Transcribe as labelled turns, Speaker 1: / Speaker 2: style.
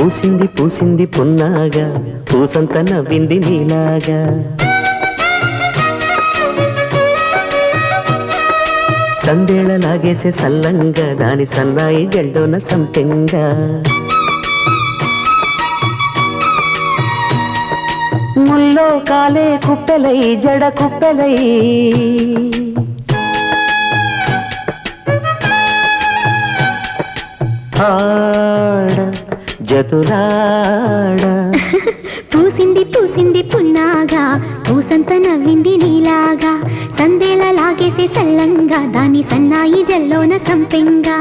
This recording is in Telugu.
Speaker 1: పూసింది పూసింది పున్నాగా పూసంత నవ్వింది నీలాగా సందేళ లాగేసే సల్లంగా దాని సన్నాయి జల్లోన సంపెంగా ముల్లో కాలే కుప్పెలై జడ కుప్పెలై ఆడ జతులాడ
Speaker 2: పూసింది పూసింది పున్నాగా పూసంత నవ్వింది నీలాగా సందేల లాగేసే సల్లంగా దాని సన్నాయి జల్లోన సంపెంగా